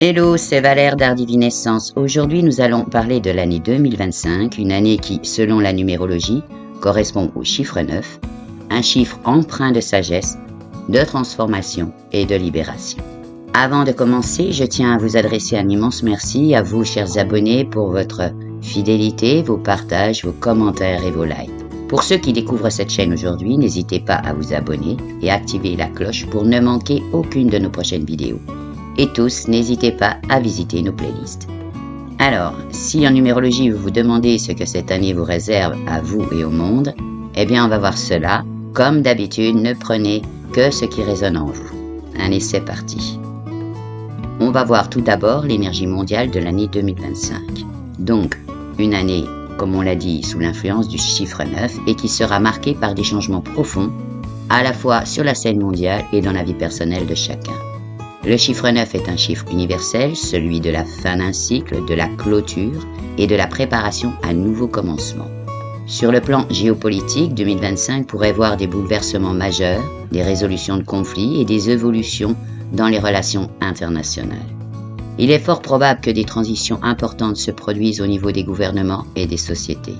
Hello, c'est Valère d'Art Divinescence. Aujourd'hui, nous allons parler de l'année 2025, une année qui, selon la numérologie, correspond au chiffre 9, un chiffre empreint de sagesse, de transformation et de libération. Avant de commencer, je tiens à vous adresser un immense merci à vous, chers abonnés, pour votre fidélité, vos partages, vos commentaires et vos likes. Pour ceux qui découvrent cette chaîne aujourd'hui, n'hésitez pas à vous abonner et activer la cloche pour ne manquer aucune de nos prochaines vidéos. Et tous, n'hésitez pas à visiter nos playlists. Alors, si en numérologie vous vous demandez ce que cette année vous réserve à vous et au monde, eh bien on va voir cela. Comme d'habitude, ne prenez que ce qui résonne en vous. Allez, c'est parti. On va voir tout d'abord l'énergie mondiale de l'année 2025. Donc, une année, comme on l'a dit, sous l'influence du chiffre 9 et qui sera marquée par des changements profonds, à la fois sur la scène mondiale et dans la vie personnelle de chacun. Le chiffre 9 est un chiffre universel, celui de la fin d'un cycle, de la clôture et de la préparation à un nouveau commencement. Sur le plan géopolitique, 2025 pourrait voir des bouleversements majeurs, des résolutions de conflits et des évolutions dans les relations internationales. Il est fort probable que des transitions importantes se produisent au niveau des gouvernements et des sociétés.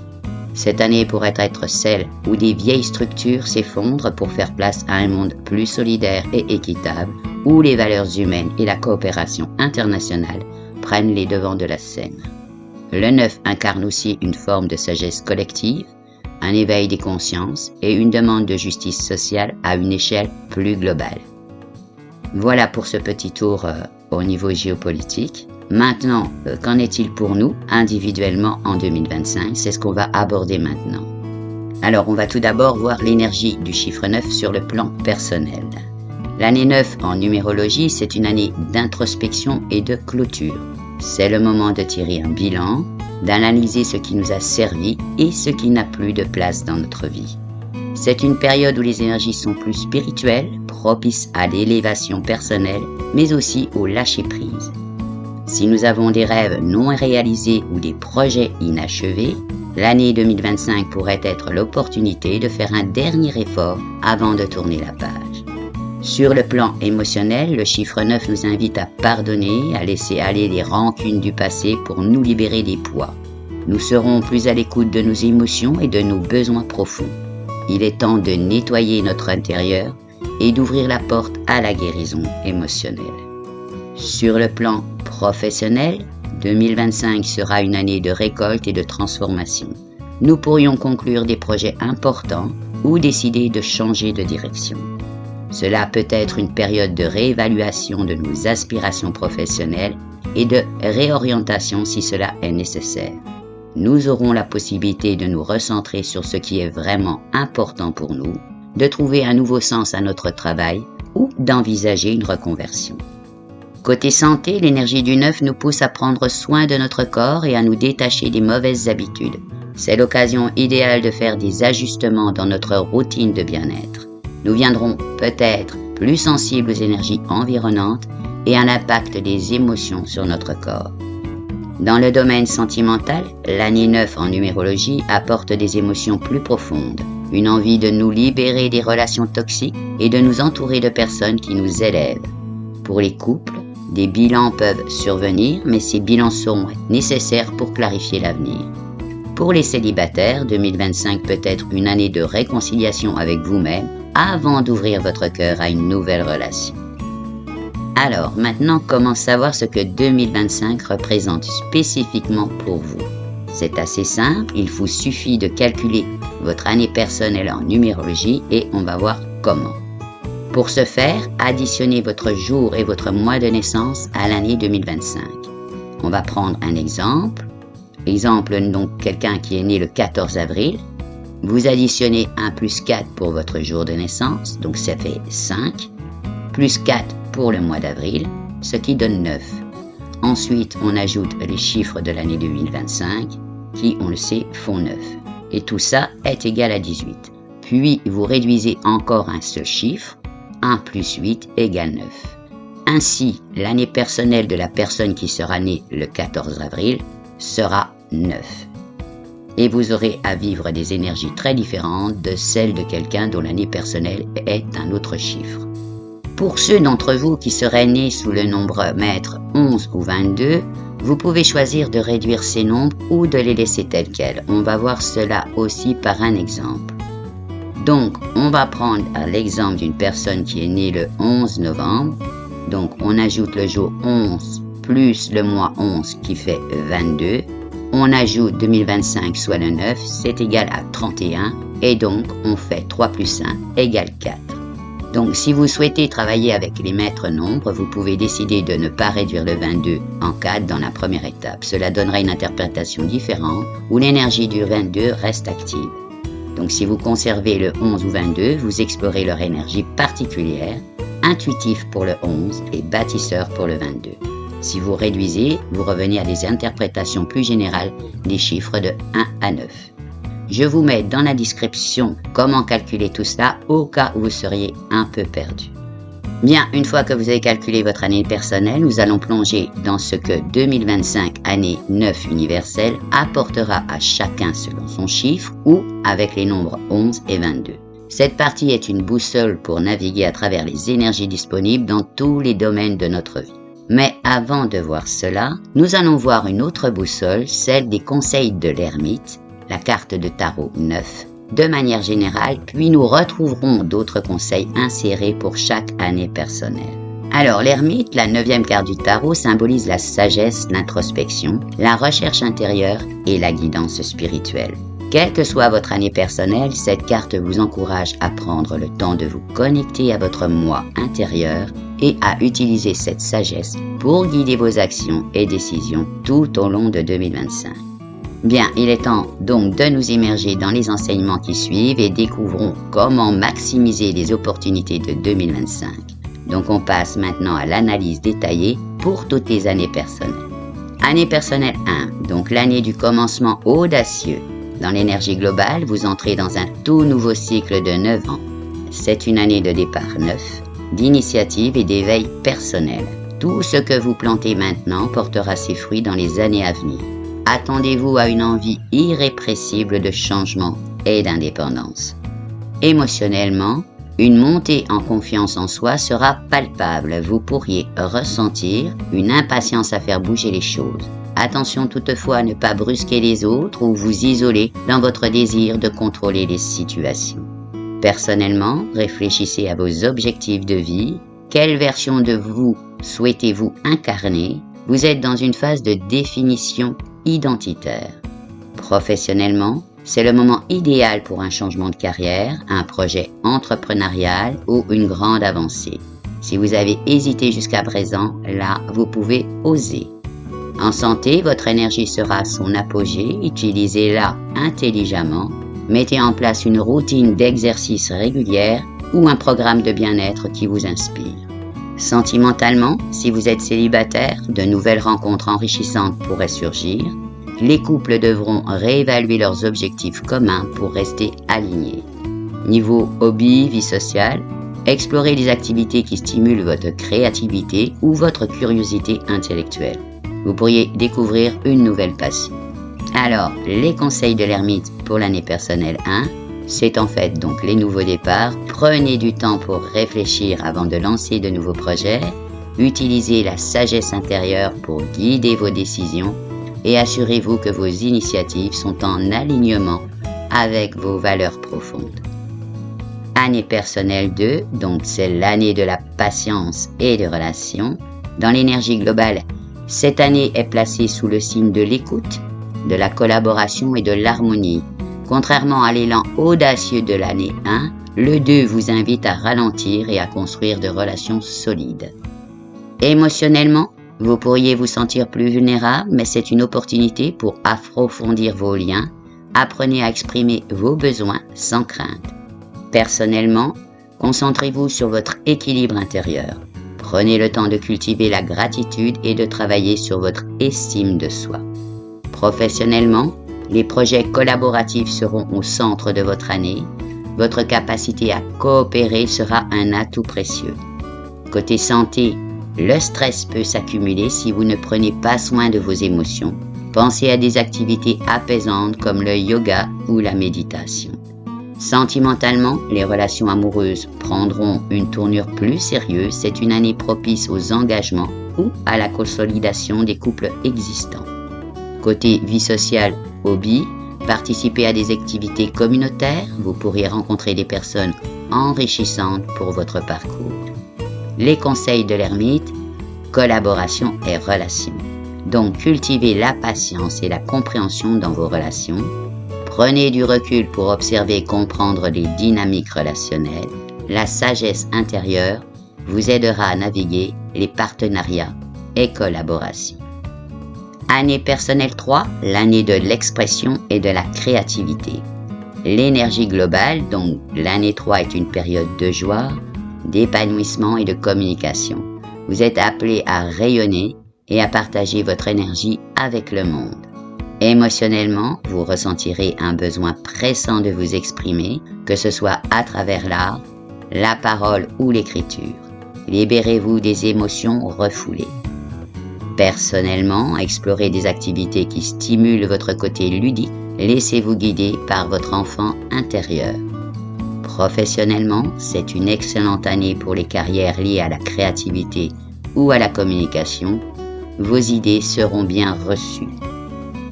Cette année pourrait être celle où des vieilles structures s'effondrent pour faire place à un monde plus solidaire et équitable, où les valeurs humaines et la coopération internationale prennent les devants de la scène. Le 9 incarne aussi une forme de sagesse collective, un éveil des consciences et une demande de justice sociale à une échelle plus globale. Voilà pour ce petit tour au niveau géopolitique. Maintenant, qu'en est-il pour nous individuellement en 2025? C'est ce qu'on va aborder maintenant. Alors, on va tout d'abord voir l'énergie du chiffre 9 sur le plan personnel. L'année 9 en numérologie, c'est une année d'introspection et de clôture. C'est le moment de tirer un bilan, d'analyser ce qui nous a servi et ce qui n'a plus de place dans notre vie. C'est une période où les énergies sont plus spirituelles, propices à l'élévation personnelle, mais aussi au lâcher-prise. Si nous avons des rêves non réalisés ou des projets inachevés, l'année 2025 pourrait être l'opportunité de faire un dernier effort avant de tourner la page. Sur le plan émotionnel, le chiffre 9 nous invite à pardonner, à laisser aller les rancunes du passé pour nous libérer des poids. Nous serons plus à l'écoute de nos émotions et de nos besoins profonds. Il est temps de nettoyer notre intérieur et d'ouvrir la porte à la guérison émotionnelle. Sur le plan professionnel, 2025 sera une année de récolte et de transformation. Nous pourrions conclure des projets importants ou décider de changer de direction. Cela peut être une période de réévaluation de nos aspirations professionnelles et de réorientation si cela est nécessaire. Nous aurons la possibilité de nous recentrer sur ce qui est vraiment important pour nous, de trouver un nouveau sens à notre travail ou d'envisager une reconversion. Côté santé, l'énergie du 9 nous pousse à prendre soin de notre corps et à nous détacher des mauvaises habitudes. C'est l'occasion idéale de faire des ajustements dans notre routine de bien-être. Nous viendrons peut-être plus sensibles aux énergies environnantes et à l'impact des émotions sur notre corps. Dans le domaine sentimental, l'année 9 en numérologie apporte des émotions plus profondes, une envie de nous libérer des relations toxiques et de nous entourer de personnes qui nous élèvent. Pour les couples, des bilans peuvent survenir, mais ces bilans seront nécessaires pour clarifier l'avenir. Pour les célibataires, 2025 peut être une année de réconciliation avec vous-même avant d'ouvrir votre cœur à une nouvelle relation. Alors, maintenant, comment savoir ce que 2025 représente spécifiquement pour vous? C'est assez simple, il vous suffit de calculer votre année personnelle en numérologie et on va voir comment. Pour ce faire, additionnez votre jour et votre mois de naissance à l'année 2025. On va prendre un exemple. Exemple, donc, quelqu'un qui est né le 14 avril. Vous additionnez 1 plus 4 pour votre jour de naissance, donc ça fait 5, plus 4 pour le mois d'avril, ce qui donne 9. Ensuite, on ajoute les chiffres de l'année 2025, qui, on le sait, font 9. Et tout ça est égal à 18. Puis, vous réduisez encore un seul chiffre, 1 plus 8 égale 9. Ainsi, l'année personnelle de la personne qui sera née le 14 avril sera 9. Et vous aurez à vivre des énergies très différentes de celles de quelqu'un dont l'année personnelle est un autre chiffre. Pour ceux d'entre vous qui seraient nés sous le nombre maître 11 ou 22, vous pouvez choisir de réduire ces nombres ou de les laisser tels quels. On va voir cela aussi par un exemple. Donc, on va prendre l'exemple d'une personne qui est née le 11 novembre. Donc, on ajoute le jour 11 plus le mois 11 qui fait 22. On ajoute 2025 soit le 9, c'est égal à 31. Et donc, on fait 3 plus 1 égale 4. Donc, si vous souhaitez travailler avec les maîtres nombres, vous pouvez décider de ne pas réduire le 22 en 4 dans la première étape. Cela donnera une interprétation différente où l'énergie du 22 reste active. Donc, si vous conservez le 11 ou 22, vous explorez leur énergie particulière, intuitif pour le 11 et bâtisseur pour le 22. Si vous réduisez, vous revenez à des interprétations plus générales des chiffres de 1 à 9. Je vous mets dans la description comment calculer tout cela au cas où vous seriez un peu perdu. Bien, une fois que vous avez calculé votre année personnelle, nous allons plonger dans ce que 2025, année 9 universelle, apportera à chacun selon son chiffre ou avec les nombres 11 et 22. Cette partie est une boussole pour naviguer à travers les énergies disponibles dans tous les domaines de notre vie. Mais avant de voir cela, nous allons voir une autre boussole, celle des conseils de l'ermite, la carte de tarot 9, de manière générale, puis nous retrouverons d'autres conseils insérés pour chaque année personnelle. Alors, l'ermite, la 9e carte du tarot, symbolise la sagesse, l'introspection, la recherche intérieure et la guidance spirituelle. Quelle que soit votre année personnelle, cette carte vous encourage à prendre le temps de vous connecter à votre moi intérieur et à utiliser cette sagesse pour guider vos actions et décisions tout au long de 2025. Bien, il est temps donc de nous immerger dans les enseignements qui suivent et découvrons comment maximiser les opportunités de 2025. Donc on passe maintenant à l'analyse détaillée pour toutes les années personnelles. Année personnelle 1, donc l'année du commencement audacieux. Dans l'énergie globale, vous entrez dans un tout nouveau cycle de 9 ans. C'est une année de départ neuf, d'initiative et d'éveil personnel. Tout ce que vous plantez maintenant portera ses fruits dans les années à venir. Attendez-vous à une envie irrépressible de changement et d'indépendance. Émotionnellement, une montée en confiance en soi sera palpable. Vous pourriez ressentir une impatience à faire bouger les choses. Attention toutefois à ne pas brusquer les autres ou vous isoler dans votre désir de contrôler les situations. Personnellement, réfléchissez à vos objectifs de vie. Quelle version de vous souhaitez-vous incarner? Vous êtes dans une phase de définition identitaire. Professionnellement, c'est le moment idéal pour un changement de carrière, un projet entrepreneurial ou une grande avancée. Si vous avez hésité jusqu'à présent, là, vous pouvez oser. En santé, votre énergie sera à son apogée, utilisez-la intelligemment. Mettez en place une routine d'exercice régulière ou un programme de bien-être qui vous inspire. Sentimentalement, si vous êtes célibataire, de nouvelles rencontres enrichissantes pourraient surgir. Les couples devront réévaluer leurs objectifs communs pour rester alignés. Niveau hobby, vie sociale, explorez les activités qui stimulent votre créativité ou votre curiosité intellectuelle. Vous pourriez découvrir une nouvelle passion. Alors, les conseils de l'ermite pour l'année personnelle 1, c'est en fait donc les nouveaux départs. Prenez du temps pour réfléchir avant de lancer de nouveaux projets. Utilisez la sagesse intérieure pour guider vos décisions et assurez-vous que vos initiatives sont en alignement avec vos valeurs profondes. Année personnelle 2, donc c'est l'année de la patience et des relations. Dans l'énergie globale, cette année est placée sous le signe de l'écoute, de la collaboration et de l'harmonie. Contrairement à l'élan audacieux de l'année 1, le 2 vous invite à ralentir et à construire de relations solides. Émotionnellement, vous pourriez vous sentir plus vulnérable, mais c'est une opportunité pour approfondir vos liens. Apprenez à exprimer vos besoins sans crainte. Personnellement, concentrez-vous sur votre équilibre intérieur. Prenez le temps de cultiver la gratitude et de travailler sur votre estime de soi. Professionnellement, les projets collaboratifs seront au centre de votre année. Votre capacité à coopérer sera un atout précieux. Côté santé, le stress peut s'accumuler si vous ne prenez pas soin de vos émotions. Pensez à des activités apaisantes comme le yoga ou la méditation. Sentimentalement, les relations amoureuses prendront une tournure plus sérieuse. C'est une année propice aux engagements ou à la consolidation des couples existants. Côté vie sociale, hobby, participez à des activités communautaires, vous pourriez rencontrer des personnes enrichissantes pour votre parcours. Les conseils de l'ermite, collaboration et relations. Donc cultivez la patience et la compréhension dans vos relations. Prenez du recul pour observer et comprendre les dynamiques relationnelles. La sagesse intérieure vous aidera à naviguer les partenariats et collaborations. Année personnelle 3, l'année de l'expression et de la créativité. L'énergie globale, donc l'année 3 est une période de joie, d'épanouissement et de communication. Vous êtes appelé à rayonner et à partager votre énergie avec le monde. Émotionnellement, vous ressentirez un besoin pressant de vous exprimer, que ce soit à travers l'art, la parole ou l'écriture. Libérez-vous des émotions refoulées. Personnellement, explorez des activités qui stimulent votre côté ludique. Laissez-vous guider par votre enfant intérieur. Professionnellement, c'est une excellente année pour les carrières liées à la créativité ou à la communication. Vos idées seront bien reçues.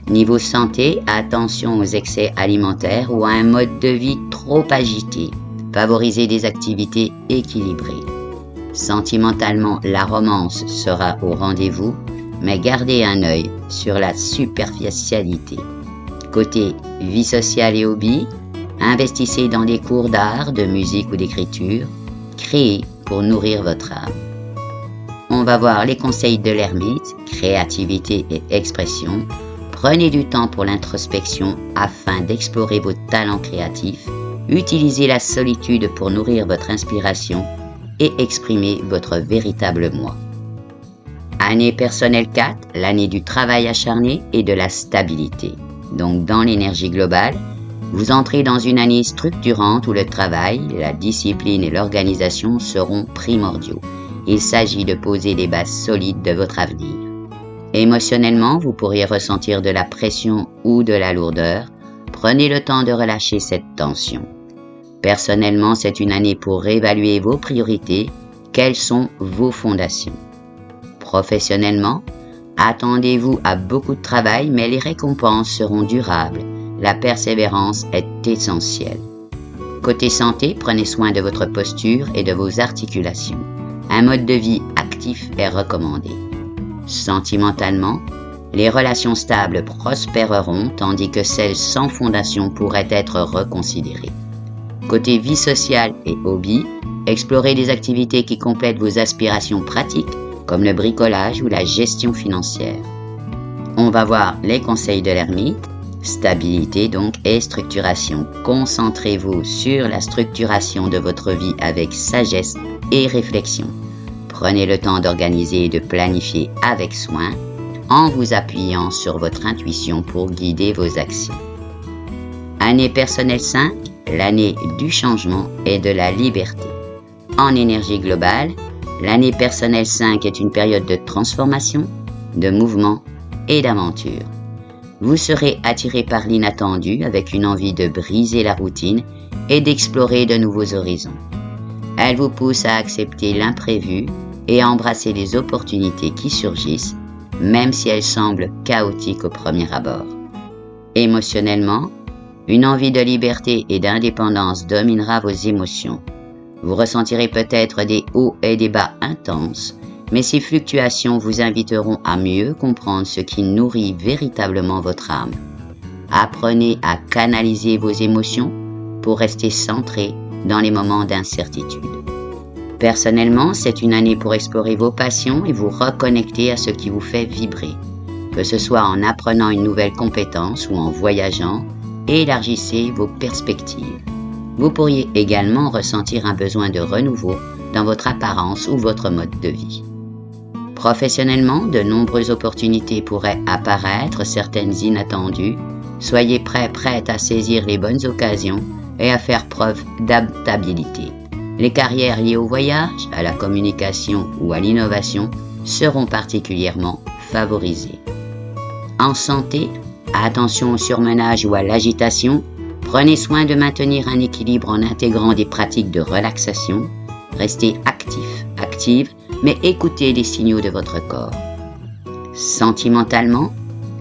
Niveau santé, attention aux excès alimentaires ou à un mode de vie trop agité. Favorisez des activités équilibrées. Sentimentalement, la romance sera au rendez-vous, mais gardez un œil sur la superficialité. Côté vie sociale et hobby, investissez dans des cours d'art, de musique ou d'écriture, créez pour nourrir votre âme. On va voir les conseils de l'ermite, créativité et expression. Prenez du temps pour l'introspection afin d'explorer vos talents créatifs. Utilisez la solitude pour nourrir votre inspiration et exprimer votre véritable moi. Année personnelle 4, l'année du travail acharné et de la stabilité. Donc dans l'énergie globale, vous entrez dans une année structurante où le travail, la discipline et l'organisation seront primordiaux. Il s'agit de poser les bases solides de votre avenir. Émotionnellement, vous pourriez ressentir de la pression ou de la lourdeur. Prenez le temps de relâcher cette tension. Personnellement, c'est une année pour réévaluer vos priorités. Quelles sont vos fondations? Professionnellement, attendez-vous à beaucoup de travail, mais les récompenses seront durables. La persévérance est essentielle. Côté santé, prenez soin de votre posture et de vos articulations. Un mode de vie actif est recommandé. Sentimentalement, les relations stables prospéreront tandis que celles sans fondation pourraient être reconsidérées. Côté vie sociale et hobby, explorez des activités qui complètent vos aspirations pratiques comme le bricolage ou la gestion financière. On va voir les conseils de l'ermite, stabilité donc et structuration. Concentrez-vous sur la structuration de votre vie avec sagesse et réflexion. Prenez le temps d'organiser et de planifier avec soin en vous appuyant sur votre intuition pour guider vos actions. Année personnelle 5, l'année du changement et de la liberté. En énergie globale, l'année personnelle 5 est une période de transformation, de mouvement et d'aventure. Vous serez attiré par l'inattendu avec une envie de briser la routine et d'explorer de nouveaux horizons. Elle vous pousse à accepter l'imprévu et à embrasser les opportunités qui surgissent, même si elles semblent chaotiques au premier abord. Émotionnellement, une envie de liberté et d'indépendance dominera vos émotions. Vous ressentirez peut-être des hauts et des bas intenses, mais ces fluctuations vous inviteront à mieux comprendre ce qui nourrit véritablement votre âme. Apprenez à canaliser vos émotions pour rester centré dans les moments d'incertitude. Personnellement, c'est une année pour explorer vos passions et vous reconnecter à ce qui vous fait vibrer. Que ce soit en apprenant une nouvelle compétence ou en voyageant, élargissez vos perspectives. Vous pourriez également ressentir un besoin de renouveau dans votre apparence ou votre mode de vie. Professionnellement, de nombreuses opportunités pourraient apparaître, certaines inattendues. Soyez prête à saisir les bonnes occasions et à faire preuve d'adaptabilité. Les carrières liées au voyage, à la communication ou à l'innovation seront particulièrement favorisées. En santé, attention au surmenage ou à l'agitation. Prenez soin de maintenir un équilibre en intégrant des pratiques de relaxation. Restez actif, active, mais écoutez les signaux de votre corps. Sentimentalement,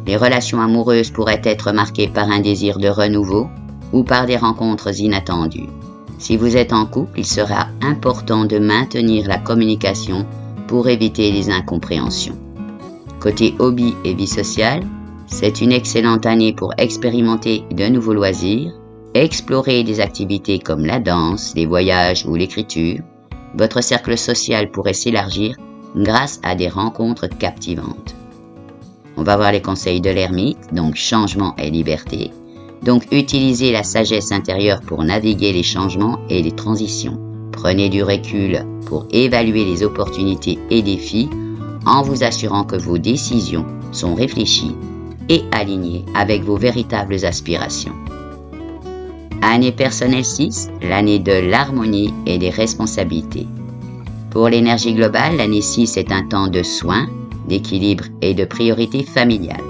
les relations amoureuses pourraient être marquées par un désir de renouveau ou par des rencontres inattendues. Si vous êtes en couple, il sera important de maintenir la communication pour éviter les incompréhensions. Côté hobby et vie sociale, c'est une excellente année pour expérimenter de nouveaux loisirs, explorer des activités comme la danse, les voyages ou l'écriture. Votre cercle social pourrait s'élargir grâce à des rencontres captivantes. On va voir les conseils de l'ermite, donc changement et liberté. Donc utilisez la sagesse intérieure pour naviguer les changements et les transitions. Prenez du recul pour évaluer les opportunités et défis en vous assurant que vos décisions sont réfléchies et alignées avec vos véritables aspirations. Année personnelle 6, l'année de l'harmonie et des responsabilités. Pour l'énergie globale, l'année 6 est un temps de soins, d'équilibre et de priorité familiale.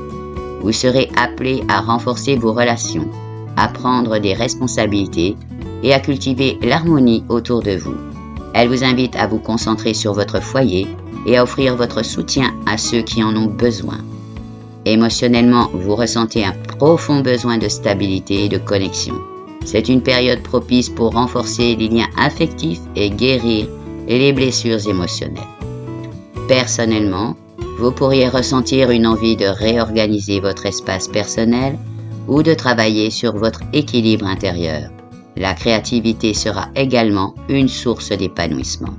Vous serez appelé à renforcer vos relations, à prendre des responsabilités et à cultiver l'harmonie autour de vous. Elle vous invite à vous concentrer sur votre foyer et à offrir votre soutien à ceux qui en ont besoin. Émotionnellement, vous ressentez un profond besoin de stabilité et de connexion. C'est une période propice pour renforcer les liens affectifs et guérir les blessures émotionnelles. Personnellement, vous pourriez ressentir une envie de réorganiser votre espace personnel ou de travailler sur votre équilibre intérieur. La créativité sera également une source d'épanouissement.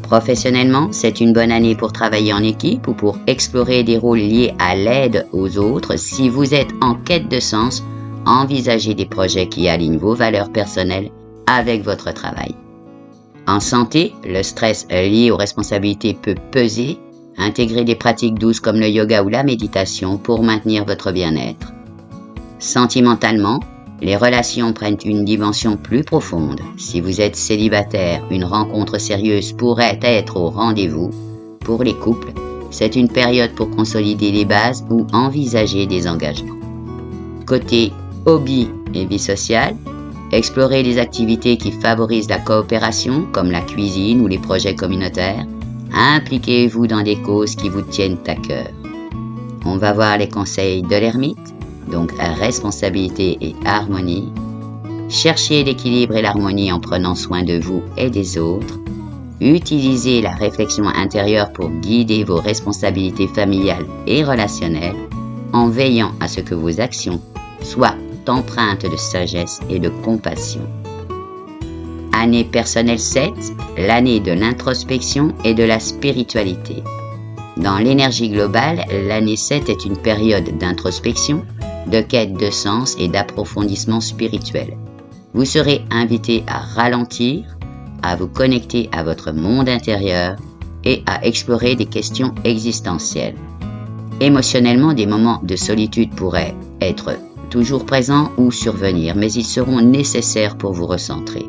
Professionnellement, c'est une bonne année pour travailler en équipe ou pour explorer des rôles liés à l'aide aux autres. Si vous êtes en quête de sens, envisagez des projets qui alignent vos valeurs personnelles avec votre travail. En santé, le stress lié aux responsabilités peut peser. Intégrez des pratiques douces comme le yoga ou la méditation pour maintenir votre bien-être. Sentimentalement, les relations prennent une dimension plus profonde. Si vous êtes célibataire, une rencontre sérieuse pourrait être au rendez-vous. Pour les couples, c'est une période pour consolider les bases ou envisager des engagements. Côté hobby et vie sociale, explorez les activités qui favorisent la coopération comme la cuisine ou les projets communautaires. Impliquez-vous dans des causes qui vous tiennent à cœur. On va voir les conseils de l'ermite, donc responsabilité et harmonie. Cherchez l'équilibre et l'harmonie en prenant soin de vous et des autres. Utilisez la réflexion intérieure pour guider vos responsabilités familiales et relationnelles en veillant à ce que vos actions soient empreintes de sagesse et de compassion. Année personnelle 7, l'année de l'introspection et de la spiritualité. Dans l'énergie globale, l'année 7 est une période d'introspection, de quête de sens et d'approfondissement spirituel. Vous serez invité à ralentir, à vous connecter à votre monde intérieur et à explorer des questions existentielles. Émotionnellement, des moments de solitude pourraient être toujours présents ou survenir, mais ils seront nécessaires pour vous recentrer.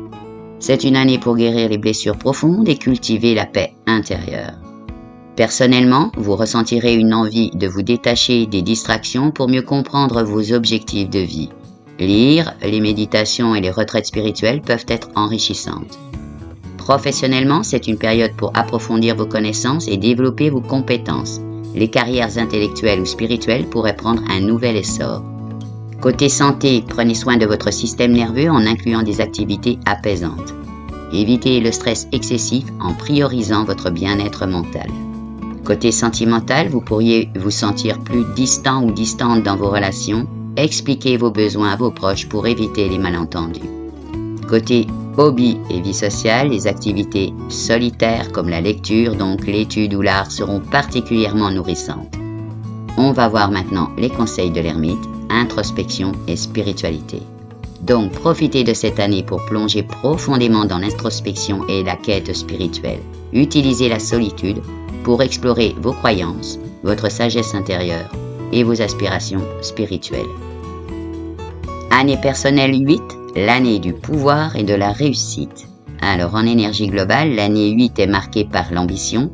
C'est une année pour guérir les blessures profondes et cultiver la paix intérieure. Personnellement, vous ressentirez une envie de vous détacher des distractions pour mieux comprendre vos objectifs de vie. Lire, les méditations et les retraites spirituelles peuvent être enrichissantes. Professionnellement, c'est une période pour approfondir vos connaissances et développer vos compétences. Les carrières intellectuelles ou spirituelles pourraient prendre un nouvel essor. Côté santé, prenez soin de votre système nerveux en incluant des activités apaisantes. Évitez le stress excessif en priorisant votre bien-être mental. Côté sentimental, vous pourriez vous sentir plus distant ou distante dans vos relations. Expliquez vos besoins à vos proches pour éviter les malentendus. Côté hobby et vie sociale, les activités solitaires comme la lecture, donc l'étude ou l'art, seront particulièrement nourrissantes. On va voir maintenant les conseils de l'ermite, introspection et spiritualité. Donc, profitez de cette année pour plonger profondément dans l'introspection et la quête spirituelle. Utilisez la solitude pour explorer vos croyances, votre sagesse intérieure et vos aspirations spirituelles. Année personnelle 8, l'année du pouvoir et de la réussite. Alors, en énergie globale, l'année 8 est marquée par l'ambition,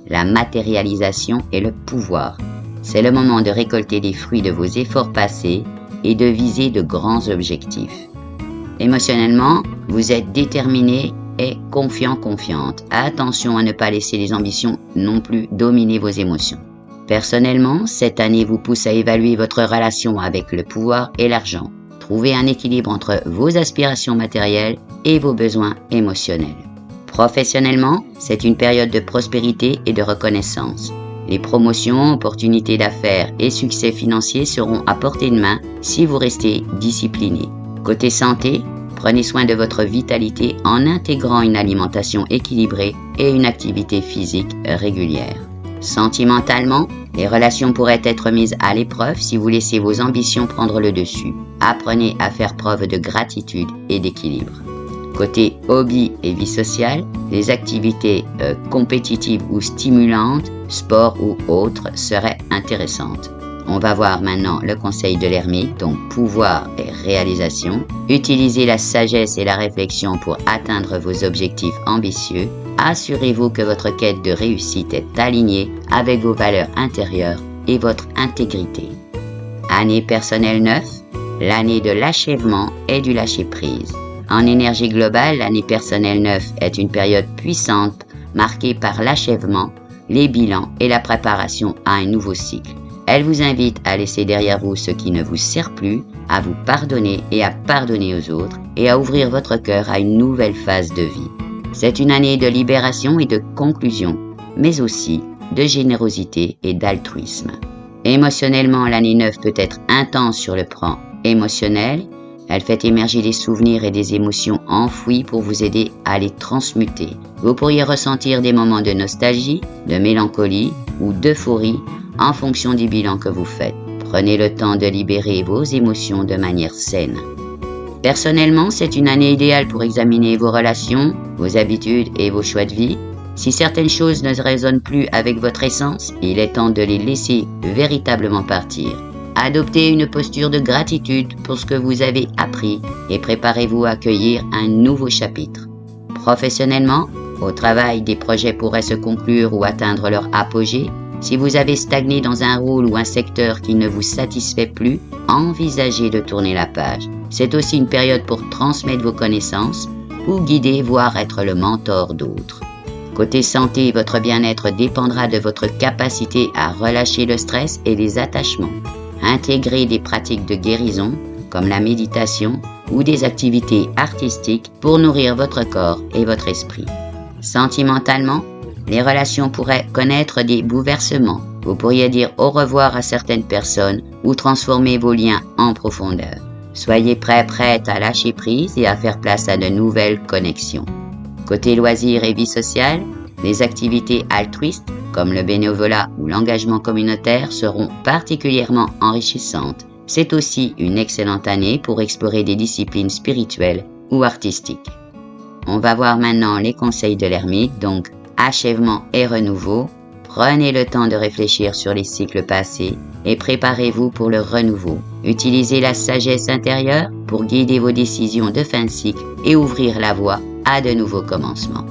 la matérialisation et le pouvoir. C'est le moment de récolter les fruits de vos efforts passés et de viser de grands objectifs. Émotionnellement, vous êtes déterminé et confiante. Attention à ne pas laisser les ambitions non plus dominer vos émotions. Personnellement, cette année vous pousse à évaluer votre relation avec le pouvoir et l'argent. Trouvez un équilibre entre vos aspirations matérielles et vos besoins émotionnels. Professionnellement, c'est une période de prospérité et de reconnaissance. Les promotions, opportunités d'affaires et succès financiers seront à portée de main si vous restez discipliné. Côté santé, prenez soin de votre vitalité en intégrant une alimentation équilibrée et une activité physique régulière. Sentimentalement, les relations pourraient être mises à l'épreuve si vous laissez vos ambitions prendre le dessus. Apprenez à faire preuve de gratitude et d'équilibre. Côté hobby et vie sociale, les activités compétitives ou stimulantes, sport ou autres, seraient intéressantes. On va voir maintenant le conseil de l'ermite, donc pouvoir et réalisation. Utilisez la sagesse et la réflexion pour atteindre vos objectifs ambitieux. Assurez-vous que votre quête de réussite est alignée avec vos valeurs intérieures et votre intégrité. Année personnelle 9, l'année de l'achèvement et du lâcher-prise. En énergie globale, l'année personnelle 9 est une période puissante marquée par l'achèvement, les bilans et la préparation à un nouveau cycle. Elle vous invite à laisser derrière vous ce qui ne vous sert plus, à vous pardonner et à pardonner aux autres et à ouvrir votre cœur à une nouvelle phase de vie. C'est une année de libération et de conclusion, mais aussi de générosité et d'altruisme. Émotionnellement, l'année 9 peut être intense sur le plan émotionnel. Elle fait émerger des souvenirs et des émotions enfouies pour vous aider à les transmuter. Vous pourriez ressentir des moments de nostalgie, de mélancolie ou d'euphorie en fonction du bilan que vous faites. Prenez le temps de libérer vos émotions de manière saine. Personnellement, c'est une année idéale pour examiner vos relations, vos habitudes et vos choix de vie. Si certaines choses ne résonnent plus avec votre essence, il est temps de les laisser véritablement partir. Adoptez une posture de gratitude pour ce que vous avez appris et préparez-vous à accueillir un nouveau chapitre. Professionnellement, au travail, des projets pourraient se conclure ou atteindre leur apogée. Si vous avez stagné dans un rôle ou un secteur qui ne vous satisfait plus, envisagez de tourner la page. C'est aussi une période pour transmettre vos connaissances ou guider, voire être le mentor d'autres. Côté santé, votre bien-être dépendra de votre capacité à relâcher le stress et les attachements. Intégrez des pratiques de guérison, comme la méditation ou des activités artistiques pour nourrir votre corps et votre esprit. Sentimentalement, les relations pourraient connaître des bouleversements. Vous pourriez dire au revoir à certaines personnes ou transformer vos liens en profondeur. Soyez prête à lâcher prise et à faire place à de nouvelles connexions. Côté loisirs et vie sociale, les activités altruistes, comme le bénévolat ou l'engagement communautaire, seront particulièrement enrichissantes. C'est aussi une excellente année pour explorer des disciplines spirituelles ou artistiques. On va voir maintenant les conseils de l'ermite, donc achèvement et renouveau. Prenez le temps de réfléchir sur les cycles passés et préparez-vous pour le renouveau. Utilisez la sagesse intérieure pour guider vos décisions de fin de cycle et ouvrir la voie à de nouveaux commencements.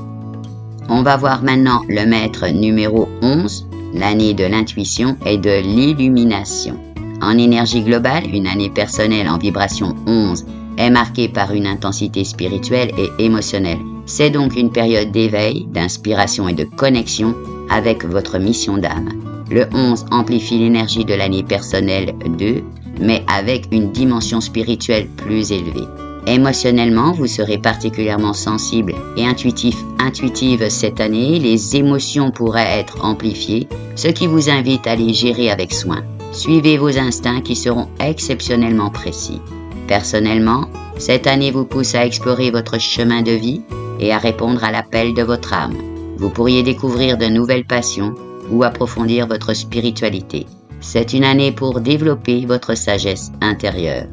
On va voir maintenant le maître numéro 11, l'année de l'intuition et de l'illumination. En énergie globale, une année personnelle en vibration 11 est marquée par une intensité spirituelle et émotionnelle. C'est donc une période d'éveil, d'inspiration et de connexion avec votre mission d'âme. Le 11 amplifie l'énergie de l'année personnelle 2, mais avec une dimension spirituelle plus élevée. Émotionnellement, vous serez particulièrement sensible et intuitive cette année. Les émotions pourraient être amplifiées, ce qui vous invite à les gérer avec soin. Suivez vos instincts qui seront exceptionnellement précis. Personnellement, cette année vous pousse à explorer votre chemin de vie et à répondre à l'appel de votre âme. Vous pourriez découvrir de nouvelles passions ou approfondir votre spiritualité. C'est une année pour développer votre sagesse intérieure.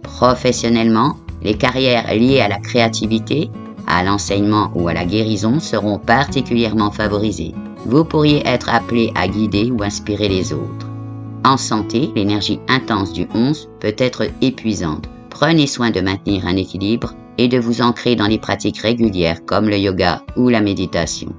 Professionnellement, les carrières liées à la créativité, à l'enseignement ou à la guérison seront particulièrement favorisées. Vous pourriez être appelé à guider ou inspirer les autres. En santé, l'énergie intense du 11 peut être épuisante. Prenez soin de maintenir un équilibre et de vous ancrer dans des pratiques régulières comme le yoga ou la méditation.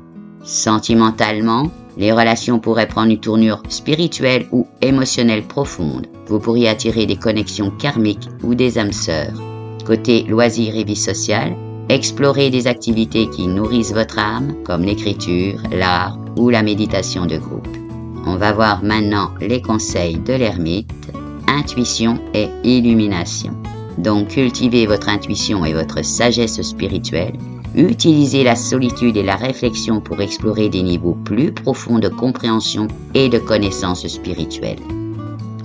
Sentimentalement, Les relations pourraient prendre une tournure spirituelle ou émotionnelle profonde. Vous pourriez attirer des connexions karmiques ou des âmes sœurs. Côté loisirs et vie sociale, explorez des activités qui nourrissent votre âme, comme l'écriture, l'art ou la méditation de groupe. On va voir maintenant les conseils de l'ermite, intuition et illumination. Donc cultivez votre intuition et votre sagesse spirituelle. Utilisez la solitude et la réflexion pour explorer des niveaux plus profonds de compréhension et de connaissance spirituelle.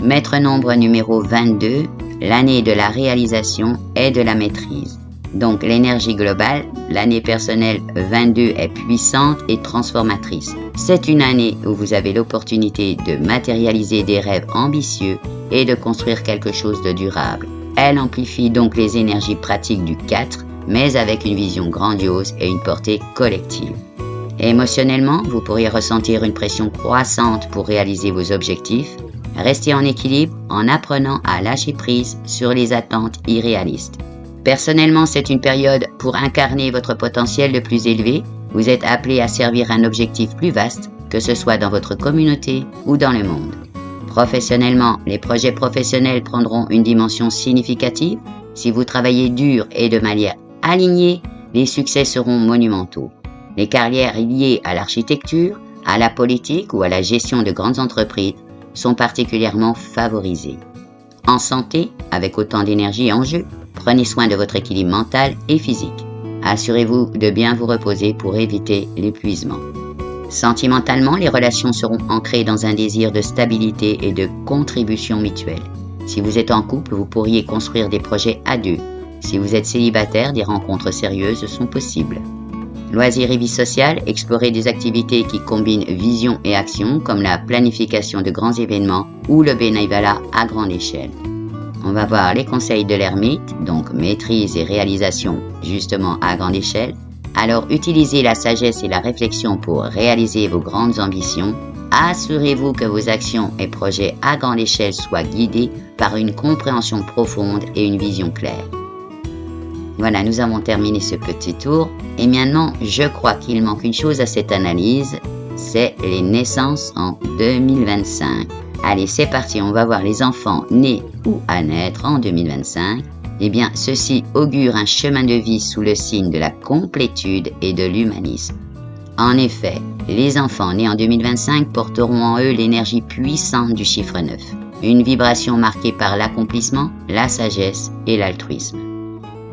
Maître nombre numéro 22, l'année de la réalisation et de la maîtrise. Donc l'énergie globale, l'année personnelle 22 est puissante et transformatrice. C'est une année où vous avez l'opportunité de matérialiser des rêves ambitieux et de construire quelque chose de durable. Elle amplifie donc les énergies pratiques du 4, mais avec une vision grandiose et une portée collective. Émotionnellement, vous pourriez ressentir une pression croissante pour réaliser vos objectifs. Restez en équilibre en apprenant à lâcher prise sur les attentes irréalistes. Personnellement, c'est une période pour incarner votre potentiel le plus élevé. Vous êtes appelé à servir un objectif plus vaste, que ce soit dans votre communauté ou dans le monde. Professionnellement, les projets professionnels prendront une dimension significative. Si vous travaillez dur et de manière alignée, les succès seront monumentaux. Les carrières liées à l'architecture, à la politique ou à la gestion de grandes entreprises sont particulièrement favorisées. En santé, avec autant d'énergie en jeu, prenez soin de votre équilibre mental et physique. Assurez-vous de bien vous reposer pour éviter l'épuisement. Sentimentalement, les relations seront ancrées dans un désir de stabilité et de contribution mutuelle. Si vous êtes en couple, vous pourriez construire des projets à deux. Si vous êtes célibataire, des rencontres sérieuses sont possibles. Loisirs et vie sociale, explorez des activités qui combinent vision et action, comme la planification de grands événements ou le bénévolat à grande échelle. On va voir les conseils de l'ermite, donc maîtrise et réalisation justement à grande échelle. Alors utilisez la sagesse et la réflexion pour réaliser vos grandes ambitions. Assurez-vous que vos actions et projets à grande échelle soient guidés par une compréhension profonde et une vision claire. Voilà, nous avons terminé ce petit tour. Et maintenant, je crois qu'il manque une chose à cette analyse, c'est les naissances en 2025. Allez, c'est parti, on va voir les enfants nés ou à naître en 2025. Eh bien, ceci augure un chemin de vie sous le signe de la complétude et de l'humanisme. En effet, les enfants nés en 2025 porteront en eux l'énergie puissante du chiffre 9, une vibration marquée par l'accomplissement, la sagesse et l'altruisme.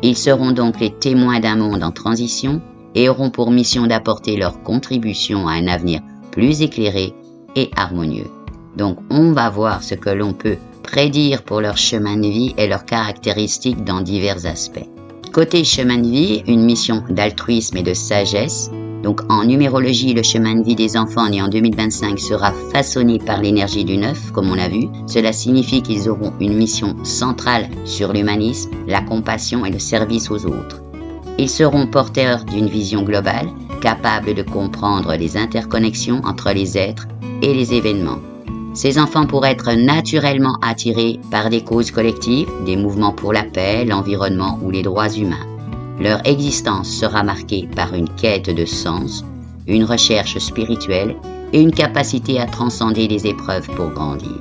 Ils seront donc les témoins d'un monde en transition et auront pour mission d'apporter leur contribution à un avenir plus éclairé et harmonieux. Donc on va voir ce que l'on peut prédire pour leur chemin de vie et leurs caractéristiques dans divers aspects. Côté chemin de vie, une mission d'altruisme et de sagesse. Donc en numérologie, le chemin de vie des enfants nés en 2025 sera façonné par l'énergie du 9, comme on l'a vu. Cela signifie qu'ils auront une mission centrale sur l'humanisme, la compassion et le service aux autres. Ils seront porteurs d'une vision globale, capables de comprendre les interconnexions entre les êtres et les événements. Ces enfants pourraient être naturellement attirés par des causes collectives, des mouvements pour la paix, l'environnement ou les droits humains. Leur existence sera marquée par une quête de sens, une recherche spirituelle et une capacité à transcender les épreuves pour grandir.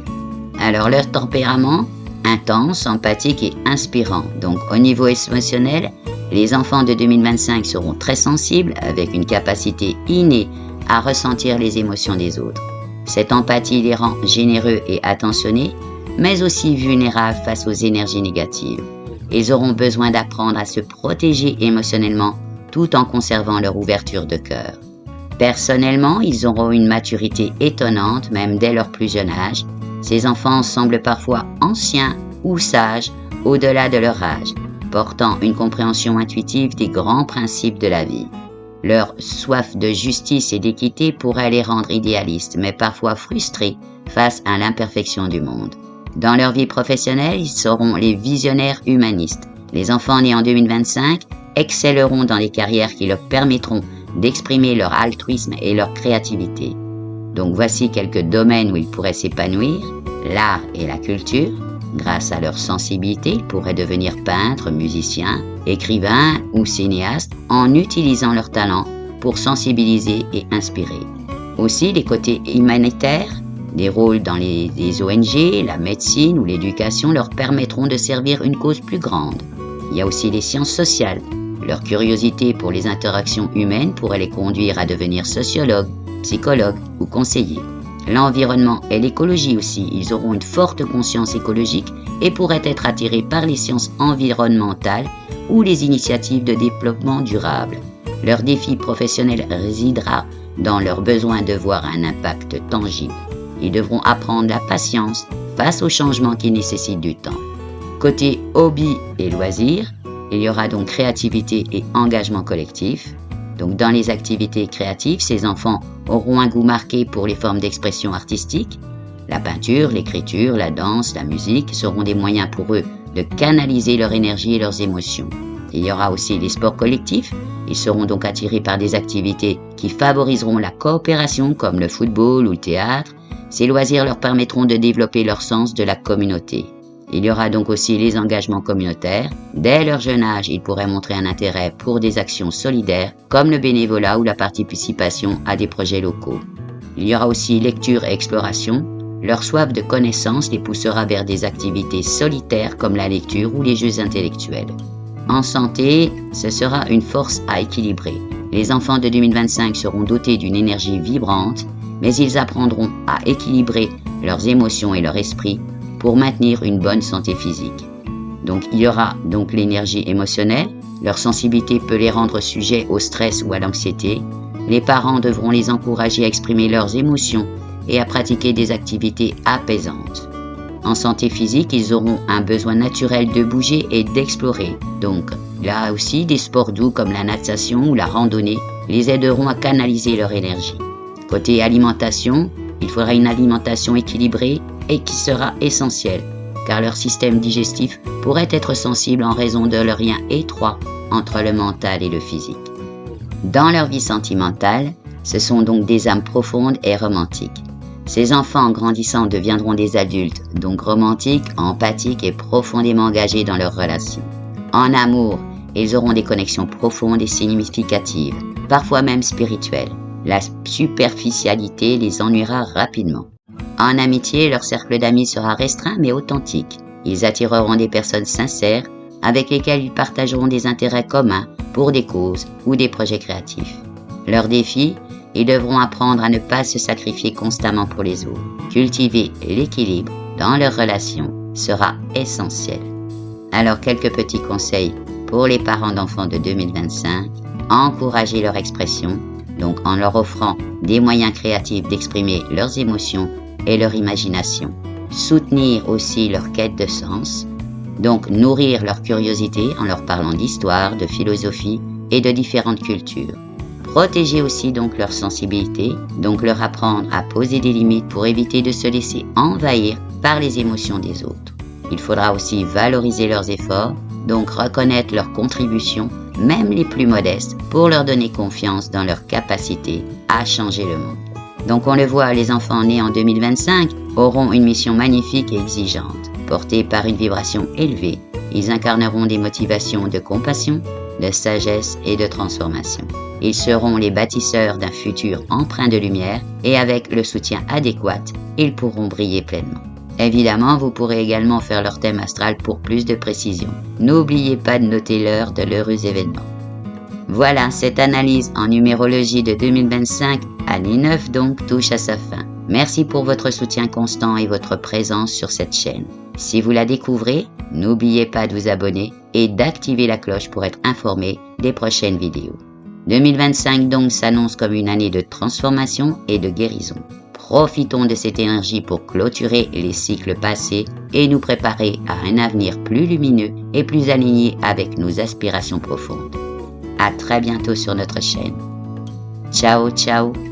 Alors leur tempérament, intense, empathique et inspirant. Donc au niveau émotionnel, les enfants de 2025 seront très sensibles avec une capacité innée à ressentir les émotions des autres. Cette empathie les rend généreux et attentionnés, mais aussi vulnérables face aux énergies négatives. Ils auront besoin d'apprendre à se protéger émotionnellement tout en conservant leur ouverture de cœur. Personnellement, ils auront une maturité étonnante même dès leur plus jeune âge. Ces enfants semblent parfois anciens ou sages au-delà de leur âge, portant une compréhension intuitive des grands principes de la vie. Leur soif de justice et d'équité pourrait les rendre idéalistes, mais parfois frustrés face à l'imperfection du monde. Dans leur vie professionnelle, ils seront les visionnaires humanistes. Les enfants nés en 2025 excelleront dans les carrières qui leur permettront d'exprimer leur altruisme et leur créativité. Donc voici quelques domaines où ils pourraient s'épanouir. L'art et la culture. Grâce à leur sensibilité, ils pourraient devenir peintres, musiciens, écrivains ou cinéastes en utilisant leur talent pour sensibiliser et inspirer. Aussi les côtés humanitaires, des rôles dans les ONG, la médecine ou l'éducation leur permettront de servir une cause plus grande. Il y a aussi les sciences sociales. Leur curiosité pour les interactions humaines pourrait les conduire à devenir sociologues, psychologues ou conseillers. L'environnement et l'écologie aussi, ils auront une forte conscience écologique et pourraient être attirés par les sciences environnementales ou les initiatives de développement durable. Leur défi professionnel résidera dans leur besoin de voir un impact tangible. Ils devront apprendre la patience face aux changements qui nécessitent du temps. Côté hobby et loisirs, il y aura donc créativité et engagement collectif. Donc dans les activités créatives, ces enfants auront un goût marqué pour les formes d'expression artistique. La peinture, l'écriture, la danse, la musique seront des moyens pour eux de canaliser leur énergie et leurs émotions. Il y aura aussi les sports collectifs. Ils seront donc attirés par des activités qui favoriseront la coopération comme le football ou le théâtre. Ces loisirs leur permettront de développer leur sens de la communauté. Il y aura donc aussi les engagements communautaires. Dès leur jeune âge, ils pourraient montrer un intérêt pour des actions solidaires comme le bénévolat ou la participation à des projets locaux. Il y aura aussi lecture et exploration. Leur soif de connaissance les poussera vers des activités solitaires comme la lecture ou les jeux intellectuels. En santé, ce sera une force à équilibrer. Les enfants de 2025 seront dotés d'une énergie vibrante, mais ils apprendront à équilibrer leurs émotions et leur esprit pour maintenir une bonne santé physique. Donc il y aura donc l'énergie émotionnelle, leur sensibilité peut les rendre sujets au stress ou à l'anxiété. Les parents devront les encourager à exprimer leurs émotions et à pratiquer des activités apaisantes. En santé physique, ils auront un besoin naturel de bouger et d'explorer. Donc là aussi, des sports doux comme la natation ou la randonnée les aideront à canaliser leur énergie. Côté alimentation, il faudra une alimentation équilibrée et qui sera essentielle, car leur système digestif pourrait être sensible en raison de leur lien étroit entre le mental et le physique. Dans leur vie sentimentale, ce sont donc des âmes profondes et romantiques. Ces enfants en grandissant deviendront des adultes, donc romantiques, empathiques et profondément engagés dans leurs relations. En amour, ils auront des connexions profondes et significatives, parfois même spirituelles. La superficialité les ennuiera rapidement. En amitié, leur cercle d'amis sera restreint mais authentique. Ils attireront des personnes sincères avec lesquelles ils partageront des intérêts communs pour des causes ou des projets créatifs. Leur défi, ils devront apprendre à ne pas se sacrifier constamment pour les autres. Cultiver l'équilibre dans leurs relations sera essentiel. Alors quelques petits conseils pour les parents d'enfants de 2025. Encourager leur expression, donc en leur offrant des moyens créatifs d'exprimer leurs émotions et leur imagination. Soutenir aussi leur quête de sens, donc nourrir leur curiosité en leur parlant d'histoire, de philosophie et de différentes cultures. Protéger aussi donc leur sensibilité, donc leur apprendre à poser des limites pour éviter de se laisser envahir par les émotions des autres. Il faudra aussi valoriser leurs efforts, donc reconnaître leurs contributions, même les plus modestes, pour leur donner confiance dans leur capacité à changer le monde. Donc on le voit, les enfants nés en 2025 auront une mission magnifique et exigeante. Portés par une vibration élevée, ils incarneront des motivations de compassion, de sagesse et de transformation. Ils seront les bâtisseurs d'un futur empreint de lumière et avec le soutien adéquat, ils pourront briller pleinement. Évidemment, vous pourrez également faire leur thème astral pour plus de précision. N'oubliez pas de noter l'heure de l'heureux événement. Voilà, cette analyse en numérologie de 2025, année 9 donc, touche à sa fin. Merci pour votre soutien constant et votre présence sur cette chaîne. Si vous la découvrez, n'oubliez pas de vous abonner et d'activer la cloche pour être informé des prochaines vidéos. 2025 donc s'annonce comme une année de transformation et de guérison. Profitons de cette énergie pour clôturer les cycles passés et nous préparer à un avenir plus lumineux et plus aligné avec nos aspirations profondes. À très bientôt sur notre chaîne. Ciao, ciao!